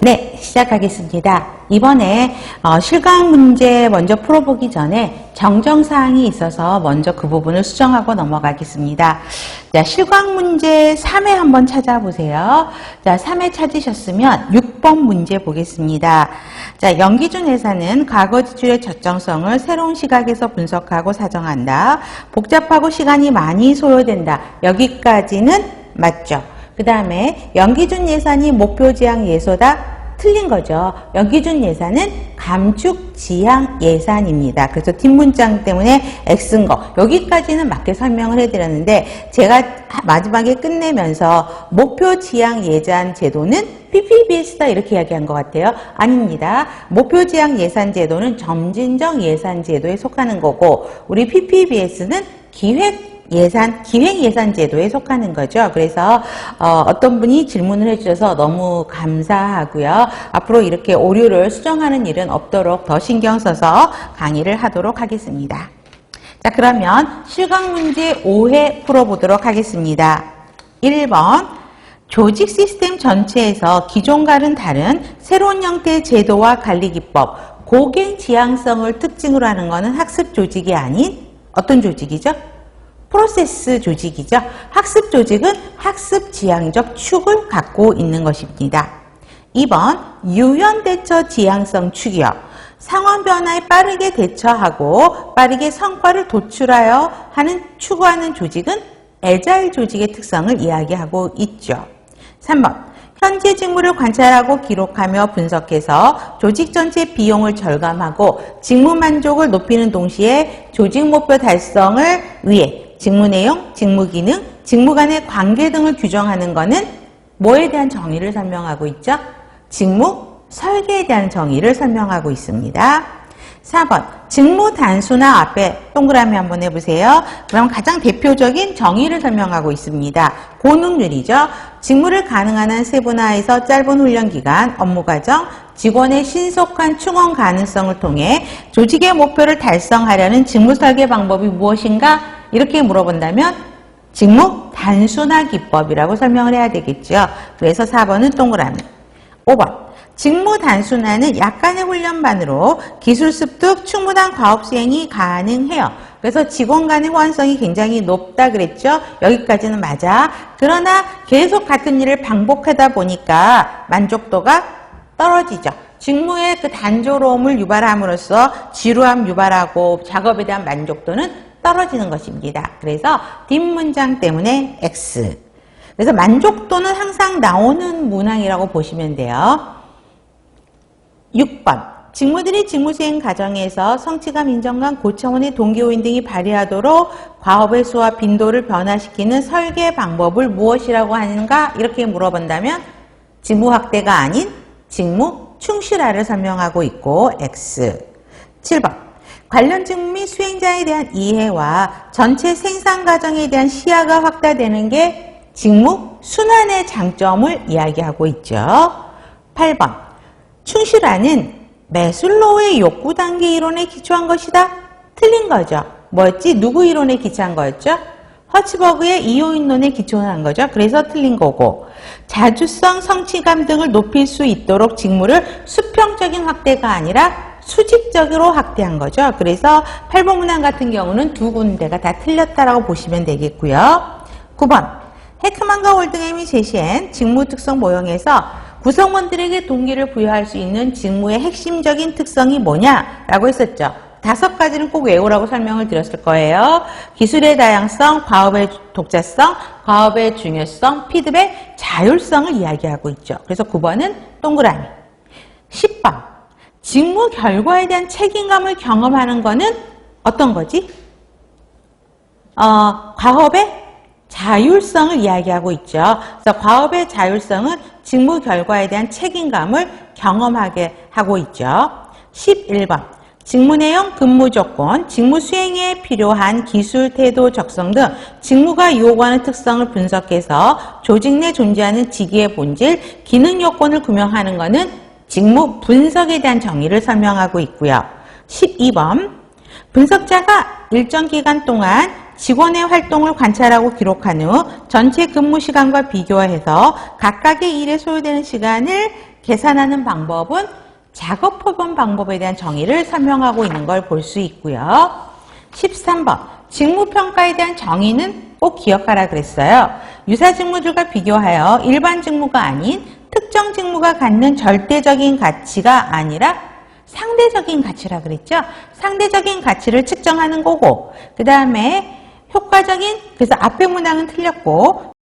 네, 시작하겠습니다. 이번에 실강 문제 먼저 풀어보기 전에 정정사항이 있어서 먼저 그 부분을 수정하고 넘어가겠습니다. 자, 실강 문제 3회 한번 찾아보세요. 자, 3회 찾으셨으면 6번 문제 보겠습니다. 자, 연기준 회사는 과거 지출의 적정성을 새로운 시각에서 분석하고 사정한다. 복잡하고 시간이 많이 소요된다. 여기까지는 맞죠? 그 다음에 연기준 예산이 목표 지향 예소다. 틀린 거죠. 연기준 예산은 감축 지향 예산입니다. 그래서 뒷문장 때문에 X인 거. 여기까지는 맞게 설명을 해드렸는데 제가 마지막에 끝내면서 목표 지향 예산 제도는 PPBS다 이렇게 이야기한 것 같아요. 아닙니다. 목표 지향 예산 제도는 점진적 예산 제도에 속하는 거고 우리 PPBS는 기획 예산 제도에 속하는 거죠. 그래서 어떤 분이 질문을 해주셔서 너무 감사하고요. 앞으로 이렇게 오류를 수정하는 일은 없도록 더 신경 써서 강의를 하도록 하겠습니다. 자, 그러면 실강 문제 5회 풀어보도록 하겠습니다. 1번 조직 시스템 전체에서 기존과는 다른 새로운 형태의 제도와 관리 기법, 고객 지향성을 특징으로 하는 것은 학습 조직이 아닌 어떤 조직이죠? 프로세스 조직이죠. 학습 조직은 학습 지향적 축을 갖고 있는 것입니다. 2번 유연 대처 지향성 축이요. 상황 변화에 빠르게 대처하고 빠르게 성과를 도출하여 추구하는 조직은 애자일 조직의 특성을 이야기하고 있죠. 3번 현재 직무를 관찰하고 기록하며 분석해서 조직 전체 비용을 절감하고 직무 만족을 높이는 동시에 조직 목표 달성을 위해 직무 내용, 직무 기능, 직무 간의 관계 등을 규정하는 것은 뭐에 대한 정의를 설명하고 있죠? 직무 설계에 대한 정의를 설명하고 있습니다. 4번 직무 단순화 앞에 동그라미 한번 해보세요. 그럼 가장 대표적인 정의를 설명하고 있습니다. 고능률이죠. 직무를 가능한 한 세분화해서 짧은 훈련 기간, 업무 과정, 직원의 신속한 충원 가능성을 통해 조직의 목표를 달성하려는 직무 설계 방법이 무엇인가? 이렇게 물어본다면 직무 단순화 기법이라고 설명을 해야 되겠죠. 그래서 4번은 동그라미. 5번 직무 단순화는 약간의 훈련만으로 기술 습득, 충분한 과업 수행이 가능해요. 그래서 직원 간의 호환성이 굉장히 높다 그랬죠. 여기까지는 맞아. 그러나 계속 같은 일을 반복하다 보니까 만족도가 떨어지죠. 직무의 그 단조로움을 유발함으로써 지루함 유발하고 작업에 대한 만족도는 떨어지는 것입니다. 그래서 뒷문장 때문에 X. 그래서 만족도는 항상 나오는 문항이라고 보시면 돼요. 6번 직무들이 직무 수행 과정에서 성취감, 인정감, 고차원의 동기호인 등이 발휘하도록 과업의 수와 빈도를 변화시키는 설계 방법을 무엇이라고 하는가? 이렇게 물어본다면 직무 확대가 아닌 직무 충실화를 설명하고 있고 X. 7번 관련 직무 및 수행자에 대한 이해와 전체 생산 과정에 대한 시야가 확대되는 게 직무 순환의 장점을 이야기하고 있죠. 8번 충실화는 매슬로우의 욕구 단계 이론에 기초한 것이다. 틀린 거죠. 뭐였지? 누구 이론에 기초한 거였죠? 허츠버그의 이용인론에 기초한 거죠. 그래서 틀린 거고 자주성, 성취감 등을 높일 수 있도록 직무를 수평적인 확대가 아니라 수직적으로 확대한 거죠. 그래서 8번 문항 같은 경우는 두 군데가 다 틀렸다라고 보시면 되겠고요. 9번 해크만과 홀딩햄이 제시한 직무 특성 모형에서 구성원들에게 동기를 부여할 수 있는 직무의 핵심적인 특성이 뭐냐라고 했었죠. 5가지는 꼭 외우라고 설명을 드렸을 거예요. 기술의 다양성, 과업의 독자성, 과업의 중요성, 피드백, 자율성을 이야기하고 있죠. 그래서 9번은 동그라미. 10번 직무 결과에 대한 책임감을 경험하는 것은 어떤 거지? 과업의 자율성을 이야기하고 있죠. 그래서 과업의 자율성은 직무 결과에 대한 책임감을 경험하게 하고 있죠. 11번 직무 내용, 근무 조건, 직무 수행에 필요한 기술, 태도, 적성 등 직무가 요구하는 특성을 분석해서 조직 내 존재하는 직위의 본질, 기능 요건을 규명하는 것은 직무 분석에 대한 정의를 설명하고 있고요. 12번 분석자가 일정 기간 동안 직원의 활동을 관찰하고 기록한 후 전체 근무 시간과 비교해서 각각의 일에 소요되는 시간을 계산하는 방법은 작업 표본 방법에 대한 정의를 설명하고 있는 걸 볼 수 있고요. 13번 직무평가에 대한 정의는 꼭 기억하라 그랬어요. 유사 직무들과 비교하여 일반 직무가 아닌 특정 직무가 갖는 절대적인 가치가 아니라 상대적인 가치라 그랬죠. 상대적인 가치를 측정하는 거고, 그 다음에 효과적인, 그래서 앞에 문항은 틀렸고